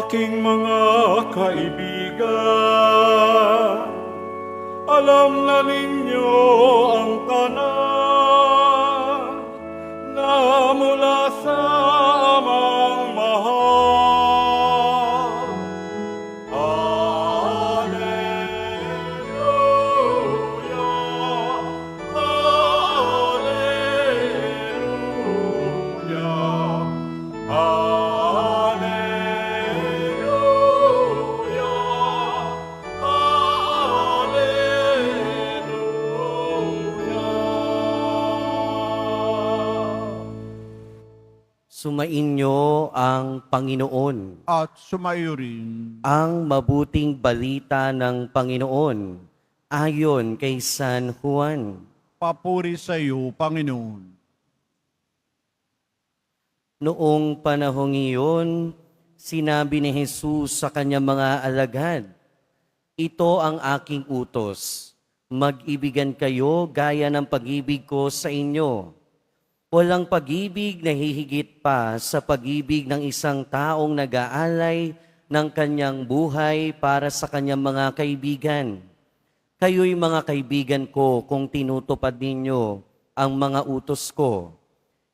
Aking mga kaibigan, alam na ninyo ang tanan na mula sa amang mahal. Alleluia, Alleluia, Sumainyo ang Panginoon. At sumayo rin. Ang mabuting balita ng Panginoon ayon kay San Juan. Papuri sa iyo, Panginoon. Noong panahong iyon, sinabi ni Jesus sa kanyang mga alagad, "Ito ang aking utos, mag-ibigan kayo gaya ng pag-ibig ko sa inyo. Walang pag-ibig na hihigit pa sa pag-ibig ng isang taong nag-aalay ng kanyang buhay para sa kanyang mga kaibigan. Kayo'y mga kaibigan ko kung tinutupad ninyo ang mga utos ko.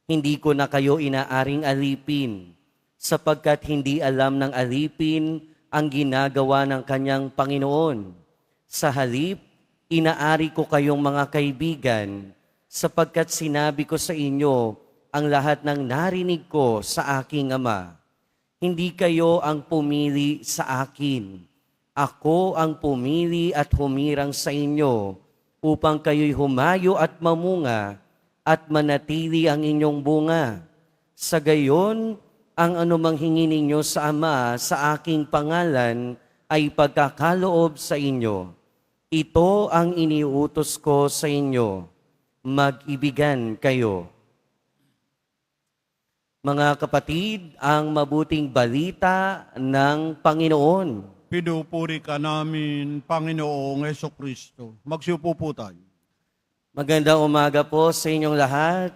Hindi ko na kayo inaaring alipin, sapagkat hindi alam ng alipin ang ginagawa ng kanyang Panginoon. Sa halip, inaari ko kayong mga kaibigan, sapagkat sinabi ko sa inyo ang lahat ng narinig ko sa aking Ama. Hindi kayo ang pumili sa akin. Ako ang pumili at humirang sa inyo upang kayo'y humayo at mamunga at manatili ang inyong bunga. Sa gayon, ang anumang hingi ninyo sa Ama sa aking pangalan ay pagkakaloob sa inyo. Ito ang iniutos ko sa inyo. Mag-ibigan kayo." Mga kapatid, ang mabuting balita ng Panginoon. Pinupuri ka namin, Panginoong Hesukristo. Magsiupo po tayo. Magandang umaga po sa inyong lahat.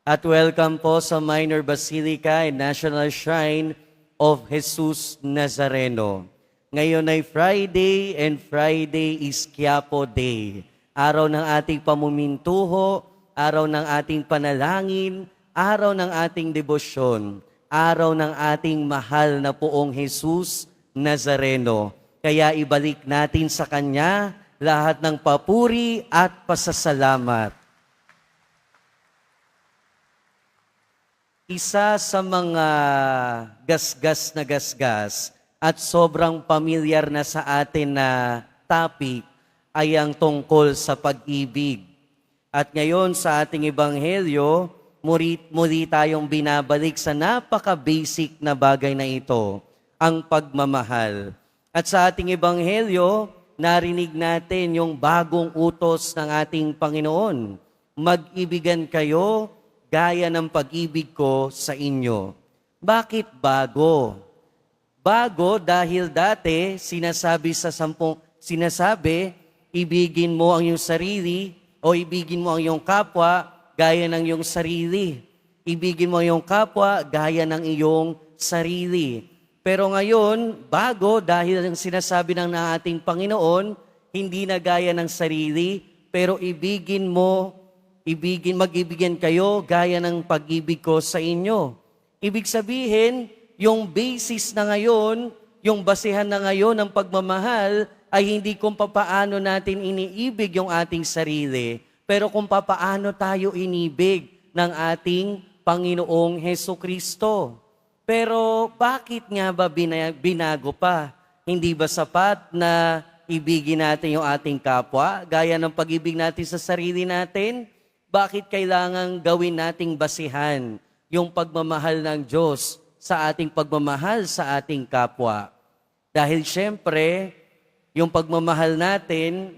At welcome po sa Minor Basilica and National Shrine of Jesus Nazareno. Ngayon ay Friday and Friday is Quiapo Day. Araw ng ating pamumintuho, araw ng ating panalangin, araw ng ating debosyon, araw ng ating mahal na poong Jesus Nazareno. Kaya ibalik natin sa Kanya lahat ng papuri at pasasalamat. Isa sa mga gasgas na gasgas at sobrang pamilyar na sa atin na topic ay ang tungkol sa pag-ibig. At ngayon sa ating ebanghelyo, muli tayong binabalik sa napaka-basic na bagay na ito, ang pagmamahal. At sa ating ebanghelyo, narinig natin yung bagong utos ng ating Panginoon. Mag-ibigan kayo gaya ng pag-ibig ko sa inyo. Bakit bago? Bago dahil dati sinasabi, ibigin mo ang iyong sarili o ibigin mo ang iyong kapwa gaya ng iyong sarili. Ibigin mo ang iyong kapwa gaya ng iyong sarili. Pero ngayon, bago dahil ang sinasabi ng ating Panginoon, hindi na gaya ng sarili, pero mag-ibigan kayo gaya ng pag-ibig ko sa inyo. Ibig sabihin, yung basis na ngayon, yung basihan na ngayon ng pagmamahal ay hindi kung papaano natin iniibig yung ating sarili, pero kung papaano tayo inibig ng ating Panginoong Hesukristo. Pero bakit nga ba binago pa? Hindi ba sapat na ibigin natin yung ating kapwa, gaya ng pag-ibig natin sa sarili natin? Bakit kailangang gawin nating basihan yung pagmamahal ng Diyos sa ating pagmamahal sa ating kapwa? Dahil syempre, yung pagmamahal natin,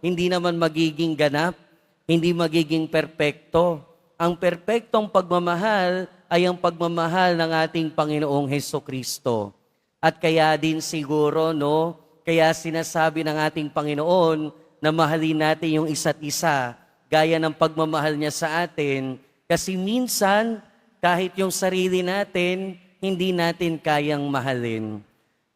hindi naman magiging ganap, hindi magiging perpekto. Ang perpektong pagmamahal ay ang pagmamahal ng ating Panginoong Hesukristo. At kaya din siguro, no, kaya sinasabi ng ating Panginoon na mahalin natin yung isa't isa, gaya ng pagmamahal niya sa atin, kasi minsan, kahit yung sarili natin, hindi natin kayang mahalin.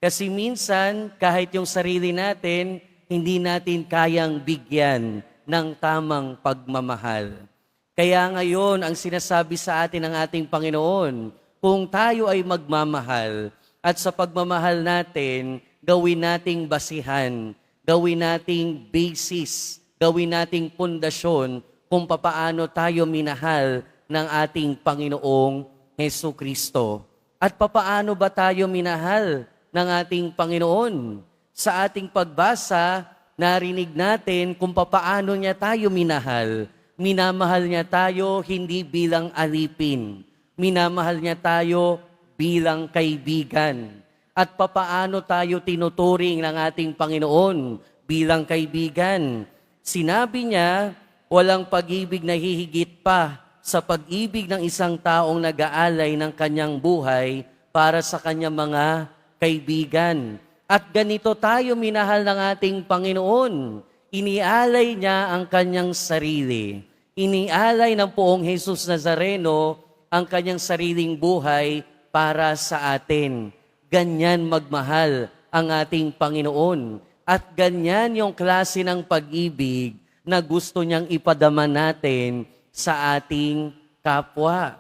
Kasi minsan, kahit yung sarili natin, hindi natin kayang bigyan ng tamang pagmamahal. Kaya ngayon, ang sinasabi sa atin ng ating Panginoon, kung tayo ay magmamahal, at sa pagmamahal natin, gawin nating basihan, gawin nating basis, gawin nating pundasyon kung papaano tayo minahal ng ating Panginoong Hesukristo. At papaano ba tayo minahal ng ating Panginoon? Sa ating pagbasa, narinig natin kung papaano niya tayo minahal. Minamahal niya tayo hindi bilang alipin. Minamahal niya tayo bilang kaibigan. At papaano tayo tinuturing ng ating Panginoon bilang kaibigan? Sinabi niya, walang pag-ibig na hihigit pa sa pag-ibig ng isang taong nag-aalay ng kanyang buhay para sa kanyang mga kaibigan. At ganito tayo minahal ng ating Panginoon. Inialay niya ang kanyang sarili. Inialay ng poong Jesus Nazareno ang kanyang sariling buhay para sa atin. Ganyan magmahal ang ating Panginoon. At ganyan yung klase ng pag-ibig na gusto niyang ipadama natin sa ating kapwa.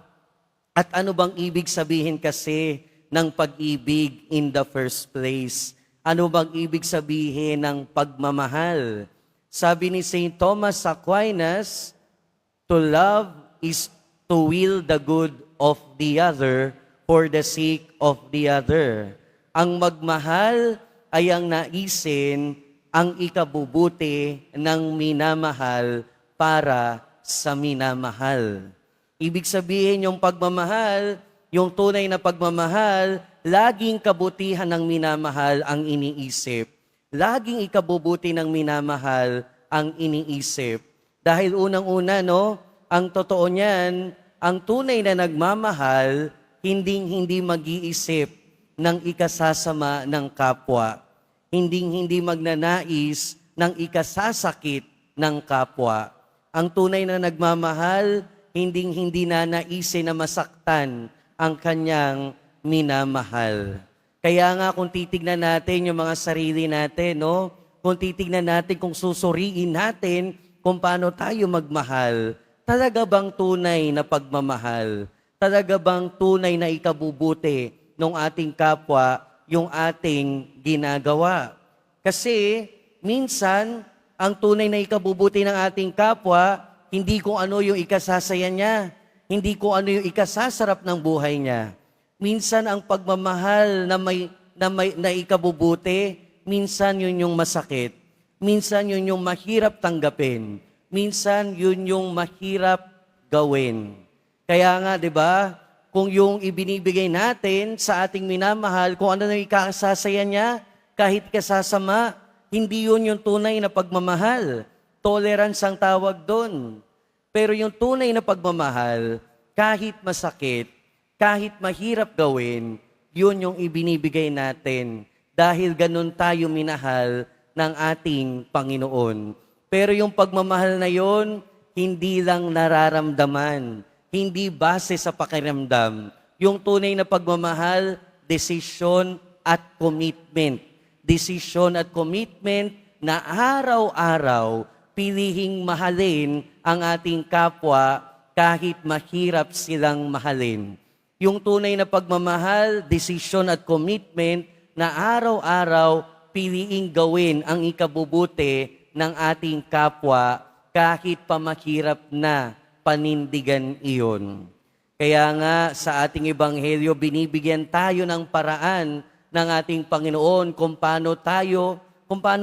At ano bang ibig sabihin kasi ng pag-ibig in the first place? Ano bang ibig sabihin ng pagmamahal? Sabi ni St. Thomas Aquinas, to love is to will the good of the other for the sake of the other. Ang magmahal ay ang naisin ang ikabubuti ng minamahal para sa minamahal. Ibig sabihin yung pagmamahal, yung tunay na pagmamahal, laging kabutihan ng minamahal ang iniisip. Laging ikabubuti ng minamahal ang iniisip. Dahil unang-una, no, ang totoo niyan, ang tunay na nagmamahal, hindi mag-iisip ng ikasasama ng kapwa. Hindi magnanais ng ikasasakit ng kapwa. Ang tunay na nagmamahal, hindi nanaisin na masaktan ang kanyang minamahal. Kaya nga kung titignan natin yung mga sarili natin, no? Kung titignan natin, kung susuriin natin kung paano tayo magmahal, talaga bang tunay na pagmamahal? Talaga bang tunay na ikabubuti ng ating kapwa yung ating ginagawa? Kasi minsan, ang tunay na ikabubuti ng ating kapwa, hindi kung ano yung ikasasaya niya, hindi kung ano yung ikasasarap ng buhay niya. Minsan ang pagmamahal na ikabubuti, minsan yun yung masakit. Minsan yun yung mahirap tanggapin. Minsan yun yung mahirap gawin. Kaya nga, 'di ba? Kung yung ibinibigay natin sa ating minamahal, kung ano na ikasasaya niya, kahit kasasama, hindi yun yung tunay na pagmamahal. Tolerance ang tawag doon. Pero yung tunay na pagmamahal, kahit masakit, kahit mahirap gawin, yun yung ibinibigay natin. Dahil ganun tayo minahal ng ating Panginoon. Pero yung pagmamahal na yun, hindi lang nararamdaman, hindi base sa pakiramdam. Yung tunay na pagmamahal, desisyon at commitment. Desisyon at commitment na araw-araw pilihing mahalin ang ating kapwa kahit mahirap silang mahalin. Yung tunay na pagmamahal, desisyon at commitment na araw-araw piliing gawin ang ikabubuti ng ating kapwa kahit pa mahirap na panindigan iyon. Kaya nga sa ating ebanghelyo, binibigyan tayo ng paraan ng ating Panginoon kung paano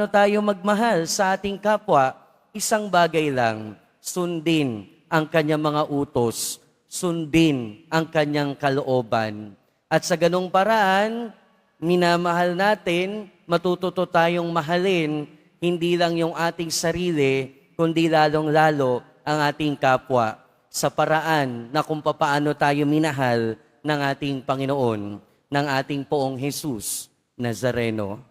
tayo magmahal sa ating kapwa. Isang bagay lang, sundin ang kanyang mga utos, sundin ang kanyang kalooban. At sa ganong paraan, minamahal natin, matututo tayong mahalin, hindi lang yung ating sarili, kundi lalong-lalo ang ating kapwa. sa paraan na kung papaano tayo minahal ng ating Panginoon, ng ating Poong Jesus Nazareno.